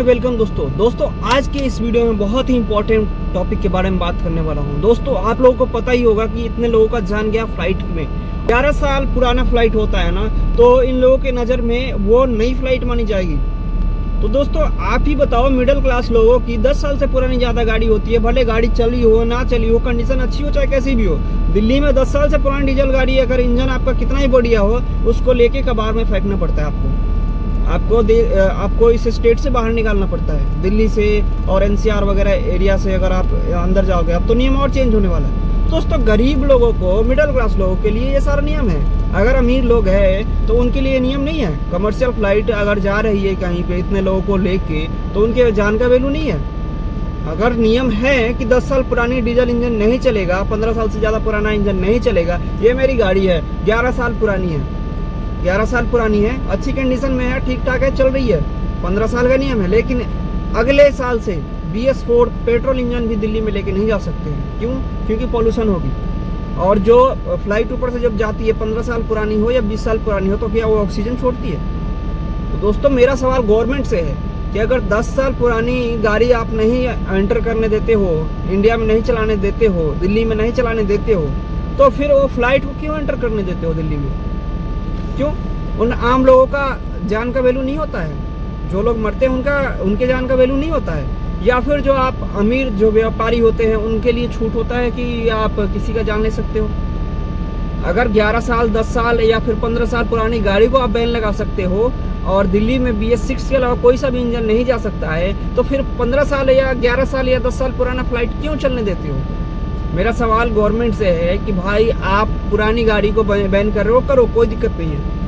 And welcome दोस्तों आज के इस वीडियो में बहुत ही इंपॉर्टेंट टॉपिक के बारे में बात करने वाला हूं। दोस्तों आप लोगों को पता ही होगा कि इतने लोगों का जान गया फ्लाइट में। 11 साल पुराना फ्लाइट होता है ना, तो इन लोगों के नज़र में वो नई फ्लाइट मानी जाएगी। तो दोस्तों आप ही बताओ, मिडिल क्लास लोगों की 10 साल से पुरानी ज़्यादा गाड़ी होती है, भले गाड़ी चली हो ना चली हो, कंडीशन अच्छी हो चाहे कैसी भी हो। दिल्ली में 10 साल से पुरानी डीजल गाड़ी, अगर इंजन आपका कितना ही बढ़िया हो, उसको लेके कबाड़ में फेंकना पड़ता है। आपको इस स्टेट से बाहर निकालना पड़ता है, दिल्ली से और एनसीआर वगैरह एरिया से। अगर आप अंदर जाओगे अब तो नियम और चेंज होने वाला है। दोस्तों गरीब लोगों को, मिडिल क्लास लोगों के लिए ये सारा नियम है। अगर अमीर लोग हैं तो उनके लिए नियम नहीं है। कमर्शियल फ्लाइट अगर जा रही है कहीं पे इतने लोगों को लेके, तो उनके जान का वैल्यू नहीं है। अगर नियम है कि 10 साल पुरानी डीजल इंजन नहीं चलेगा, 15 साल से ज़्यादा पुराना इंजन नहीं चलेगा। ये मेरी गाड़ी है, 11 साल पुरानी है, 11 साल पुरानी है, अच्छी कंडीशन में है, ठीक ठाक है, चल रही है। 15 साल का नियम है, लेकिन अगले साल से BS4 पेट्रोल इंजन भी दिल्ली में लेके नहीं जा सकते हैं। क्यों? क्योंकि पॉल्यूशन होगी। और जो फ्लाइट ऊपर से जब जाती है, 15 साल पुरानी हो या 20 साल पुरानी हो, तो क्या वो ऑक्सीजन छोड़ती है? तो दोस्तों मेरा सवाल गवर्नमेंट से है कि अगर 10 साल पुरानी गाड़ी आप नहीं एंटर करने देते हो, इंडिया में नहीं चलाने देते हो, दिल्ली में नहीं चलाने देते हो, तो फिर वो फ्लाइट को क्यों एंटर करने देते हो दिल्ली में? क्यों? उन आम लोगों का जान का वैल्यू नहीं होता है? जो लोग मरते हैं उनके जान का वैल्यू नहीं होता है? या फिर जो आप अमीर जो व्यापारी होते हैं उनके लिए छूट होता है कि आप किसी का जान ले सकते हो? अगर 11 साल 10 साल या फिर 15 साल पुरानी गाड़ी को आप बैन लगा सकते हो और दिल्ली में BS6 के अलावा कोई सा भी इंजन नहीं जा सकता है, तो फिर 15 साल या 11 साल या 10 साल पुराना फ्लाइट क्यों चलने देते हो? मेरा सवाल गवर्नमेंट से है कि भाई आप पुरानी गाड़ी को बैन कर रहे हो, करो, कोई दिक्कत नहीं है।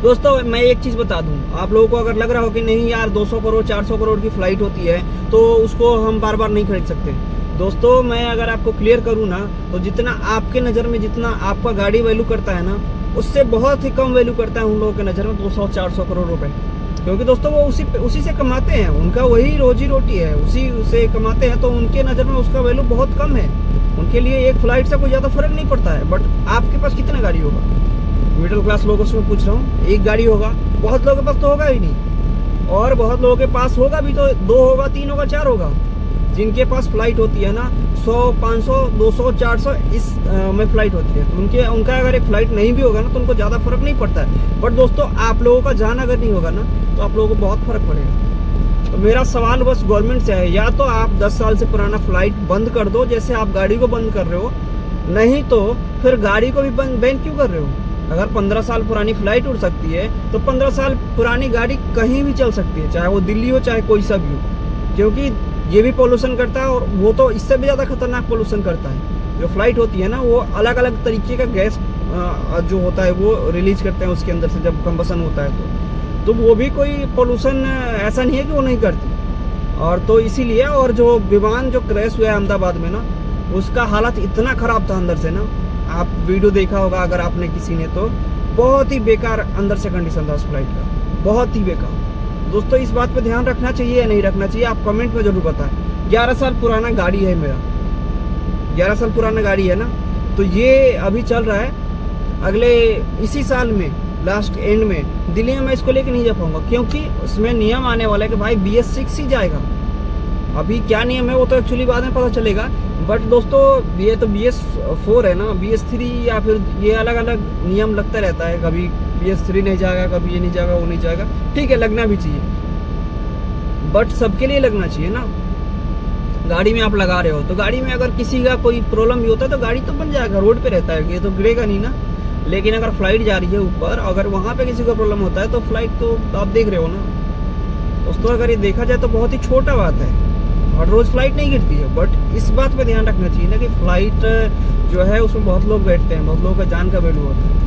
दोस्तों मैं एक चीज़ बता दूं, आप लोगों को अगर लग रहा हो कि नहीं यार 200 करोड़ 400 करोड़ की फ़्लाइट होती है तो उसको हम बार बार नहीं खरीद सकते। दोस्तों मैं अगर आपको क्लियर करूं ना, तो जितना आपके नज़र में, जितना आपका गाड़ी वैल्यू करता है ना, उससे बहुत ही कम वैल्यू करता है उन लोगों के नज़र में 200-400 करोड़ रुपए। क्योंकि दोस्तों वो उसी से कमाते हैं, उनका वही रोजी रोटी है, उसी से कमाते हैं, तो उनके नज़र में उसका वैल्यू बहुत कम है। उनके लिए एक फ़्लाइट से कोई ज़्यादा फर्क नहीं पड़ता है। बट आपके पास कितना गाड़ी होगा? मिडिल क्लास लोगों से मैं पूछ रहा हूँ, एक गाड़ी होगा, बहुत लोगों के पास तो होगा ही नहीं, और बहुत लोगों के पास होगा भी तो 2 होगा, 3 होगा, 4 होगा। जिनके पास फ्लाइट होती है ना 100, 500, 200, 400 इस में फ्लाइट होती है, तो उनका अगर एक फ्लाइट नहीं भी होगा ना, तो उनको ज़्यादा फर्क नहीं पड़ता है। बट दोस्तों आप लोगों का जान अगर नहीं होगा ना, तो आप लोगों को बहुत फर्क पड़ेगा। तो मेरा सवाल बस गवर्नमेंट से है, या तो आप 10 साल से पुराना फ्लाइट बंद कर दो, जैसे आप गाड़ी को बंद कर रहे हो, नहीं तो फिर गाड़ी को भी बैन क्यों कर रहे हो? अगर 15 साल पुरानी फ्लाइट उड़ सकती है, तो 15 साल पुरानी गाड़ी कहीं भी चल सकती है, चाहे वो दिल्ली हो चाहे कोई सा भी हो, क्योंकि ये भी पोल्यूशन करता है, और वो तो इससे भी ज़्यादा खतरनाक पोल्यूशन करता है। जो फ्लाइट होती है ना, वो अलग अलग तरीके का गैस जो होता है वो रिलीज करते हैं उसके अंदर से, जब कंबसन होता है तो वो भी कोई पोल्यूशन ऐसा नहीं है कि वो नहीं करती। और तो इसीलिए, और जो विमान जो क्रैश हुआ है अहमदाबाद में ना, उसका हालत इतना ख़राब था अंदर से ना, आप वीडियो देखा होगा अगर आपने किसी ने, तो बहुत ही बेकार अंदर से कंडीशन था उस फ्लाइट का, बहुत ही बेकार। दोस्तों इस बात पे ध्यान रखना चाहिए या नहीं रखना चाहिए, आप कमेंट में जरूर बताएं। 11 साल पुराना गाड़ी है मेरा, 11 साल पुराना गाड़ी है ना, तो ये अभी चल रहा है। अगले इसी साल में लास्ट एंड में दिल्ली में मैं इसको लेके नहीं जा पाऊंगा, क्योंकि उसमें नियम आने वाला है कि भाई BS6 ही जाएगा। अभी क्या नियम है वो तो एक्चुअली बाद में पता चलेगा। बट दोस्तों ये तो BS4 है ना, BS3 या फिर ये अलग अलग नियम लगता रहता है, कभी BS3 नहीं जाएगा, कभी ये नहीं जाएगा, वो नहीं जाएगा। ठीक है, लगना भी चाहिए, बट सबके लिए लगना चाहिए ना। गाड़ी में आप लगा रहे हो, तो गाड़ी में अगर किसी का कोई प्रॉब्लम भी होता है तो गाड़ी तो बन जाएगा, रोड पे रहता है, ये तो गिरेगा नहीं ना। लेकिन अगर फ्लाइट जा रही है ऊपर, अगर वहाँ पे किसी को प्रॉब्लम होता है, तो फ्लाइट तो आप देख रहे हो ना। दोस्तों अगर ये देखा जाए तो बहुत ही छोटा बात है, और रोज़ फ्लाइट नहीं गिरती है। बट इस बात पे ध्यान रखना चाहिए ना कि फ्लाइट जो है उसमें बहुत लोग बैठते हैं, बहुत लोगों का जान का वैल्यू होता है।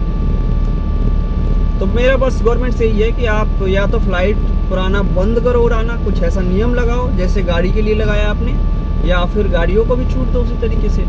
तो मेरा बस गवर्नमेंट से ही है कि आप या तो फ्लाइट पुराना बंद करो उड़ाना, कुछ ऐसा नियम लगाओ जैसे गाड़ी के लिए लगाया आपने, या फिर गाड़ियों को भी छूट दो उसी तरीके से।